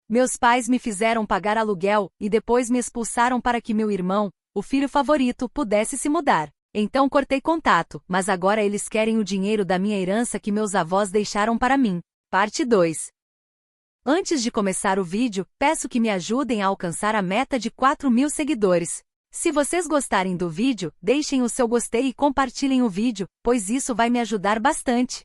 Meus pais me fizeram pagar aluguel e depois me expulsaram para que meu irmão, o filho favorito, pudesse se mudar. Então cortei contato, mas agora eles querem o dinheiro da minha herança que meus avós deixaram para mim. Parte 2. Antes de começar o vídeo, peço que me ajudem a alcançar a meta de 4.000 seguidores. Se vocês gostarem do vídeo, deixem o seu gostei e compartilhem o vídeo, pois isso vai me ajudar bastante.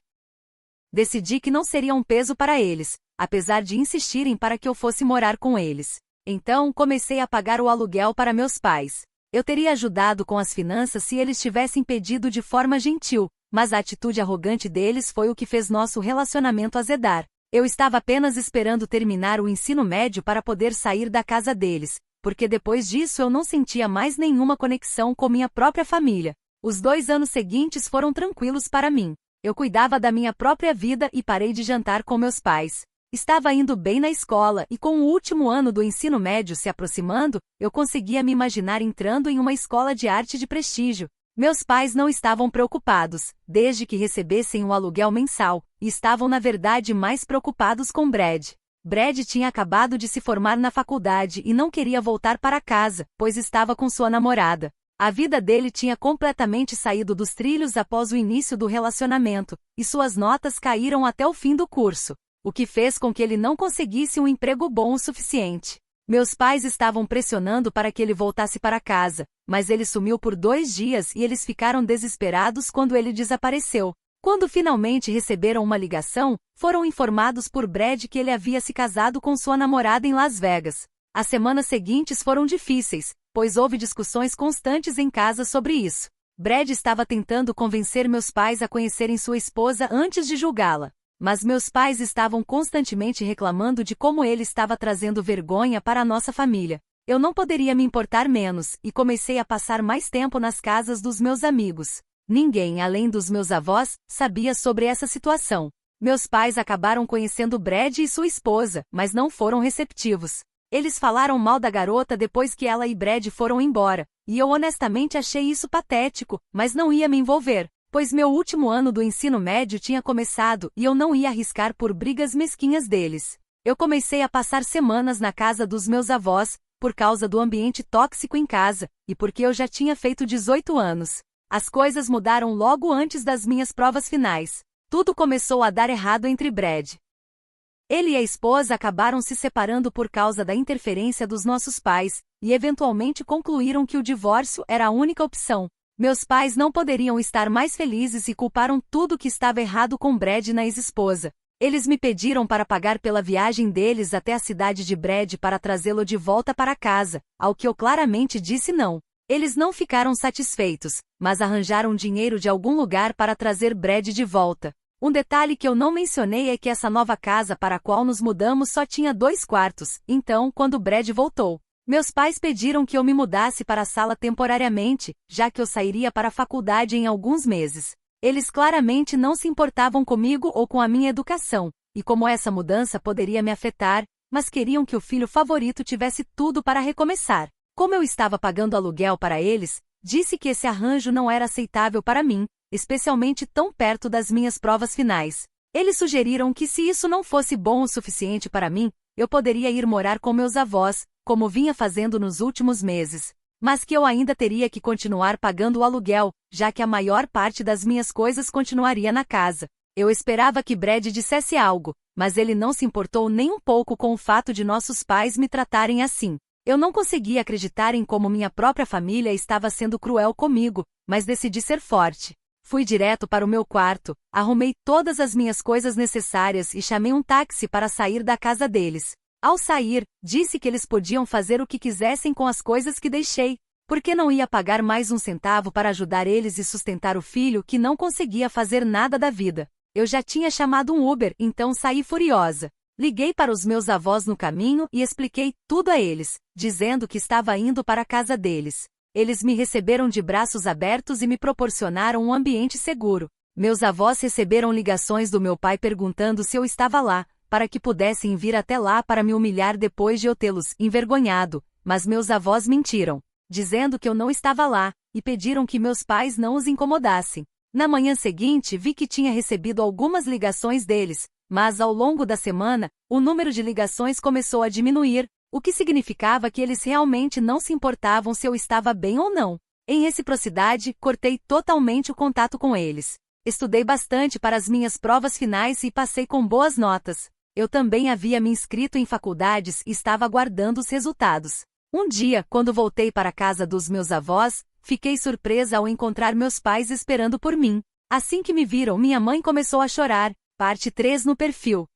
Decidi que não seria um peso para eles, apesar de insistirem para que eu fosse morar com eles. Então, comecei a pagar o aluguel para meus pais. Eu teria ajudado com as finanças se eles tivessem pedido de forma gentil, mas a atitude arrogante deles foi o que fez nosso relacionamento azedar. Eu estava apenas esperando terminar o ensino médio para poder sair da casa deles, porque depois disso eu não sentia mais nenhuma conexão com minha própria família. Os 2 anos seguintes foram tranquilos para mim. Eu cuidava da minha própria vida e parei de jantar com meus pais. Estava indo bem na escola e com o último ano do ensino médio se aproximando, eu conseguia me imaginar entrando em uma escola de arte de prestígio. Meus pais não estavam preocupados, desde que recebessem o aluguel mensal, e estavam na verdade mais preocupados com Brad. Brad tinha acabado de se formar na faculdade e não queria voltar para casa, pois estava com sua namorada. A vida dele tinha completamente saído dos trilhos após o início do relacionamento, e suas notas caíram até o fim do curso, o que fez com que ele não conseguisse um emprego bom o suficiente. Meus pais estavam pressionando para que ele voltasse para casa, mas ele sumiu por 2 dias e eles ficaram desesperados quando ele desapareceu. Quando finalmente receberam uma ligação, foram informados por Brad que ele havia se casado com sua namorada em Las Vegas. As semanas seguintes foram difíceis, pois houve discussões constantes em casa sobre isso. Brad estava tentando convencer meus pais a conhecerem sua esposa antes de julgá-la. Mas meus pais estavam constantemente reclamando de como ele estava trazendo vergonha para a nossa família. Eu não poderia me importar menos, e comecei a passar mais tempo nas casas dos meus amigos. Ninguém, além dos meus avós, sabia sobre essa situação. Meus pais acabaram conhecendo Brad e sua esposa, mas não foram receptivos. Eles falaram mal da garota depois que ela e Brad foram embora, e eu honestamente achei isso patético, mas não ia me envolver, pois meu último ano do ensino médio tinha começado e eu não ia arriscar por brigas mesquinhas deles. Eu comecei a passar semanas na casa dos meus avós, por causa do ambiente tóxico em casa, e porque eu já tinha feito 18 anos. As coisas mudaram logo antes das minhas provas finais. Tudo começou a dar errado entre Brad. Ele e a esposa acabaram se separando por causa da interferência dos nossos pais, e eventualmente concluíram que o divórcio era a única opção. Meus pais não poderiam estar mais felizes e culparam tudo que estava errado com Brad na ex-esposa. Eles me pediram para pagar pela viagem deles até a cidade de Brad para trazê-lo de volta para casa, ao que eu claramente disse não. Eles não ficaram satisfeitos, mas arranjaram dinheiro de algum lugar para trazer Brad de volta. Um detalhe que eu não mencionei é que essa nova casa para a qual nos mudamos só tinha 2 quartos, então, quando Brad voltou, meus pais pediram que eu me mudasse para a sala temporariamente, já que eu sairia para a faculdade em alguns meses. Eles claramente não se importavam comigo ou com a minha educação, e como essa mudança poderia me afetar, mas queriam que o filho favorito tivesse tudo para recomeçar. Como eu estava pagando aluguel para eles, disse que esse arranjo não era aceitável para mim, especialmente tão perto das minhas provas finais. Eles sugeriram que se isso não fosse bom o suficiente para mim, eu poderia ir morar com meus avós, como vinha fazendo nos últimos meses, mas que eu ainda teria que continuar pagando o aluguel, já que a maior parte das minhas coisas continuaria na casa. Eu esperava que Brad dissesse algo, mas ele não se importou nem um pouco com o fato de nossos pais me tratarem assim. Eu não conseguia acreditar em como minha própria família estava sendo cruel comigo, mas decidi ser forte. Fui direto para o meu quarto, arrumei todas as minhas coisas necessárias e chamei um táxi para sair da casa deles. Ao sair, disse que eles podiam fazer o que quisessem com as coisas que deixei, porque não ia pagar mais um centavo para ajudar eles e sustentar o filho que não conseguia fazer nada da vida. Eu já tinha chamado um Uber, então saí furiosa. Liguei para os meus avós no caminho e expliquei tudo a eles, dizendo que estava indo para a casa deles. Eles me receberam de braços abertos e me proporcionaram um ambiente seguro. Meus avós receberam ligações do meu pai perguntando se eu estava lá, para que pudessem vir até lá para me humilhar depois de eu tê-los envergonhado, mas meus avós mentiram, dizendo que eu não estava lá, e pediram que meus pais não os incomodassem. Na manhã seguinte vi que tinha recebido algumas ligações deles, mas ao longo da semana, o número de ligações começou a diminuir, o que significava que eles realmente não se importavam se eu estava bem ou não. Em reciprocidade, cortei totalmente o contato com eles. Estudei bastante para as minhas provas finais e passei com boas notas. Eu também havia me inscrito em faculdades e estava aguardando os resultados. Um dia, quando voltei para a casa dos meus avós, fiquei surpresa ao encontrar meus pais esperando por mim. Assim que me viram, minha mãe começou a chorar. Parte 3 no perfil.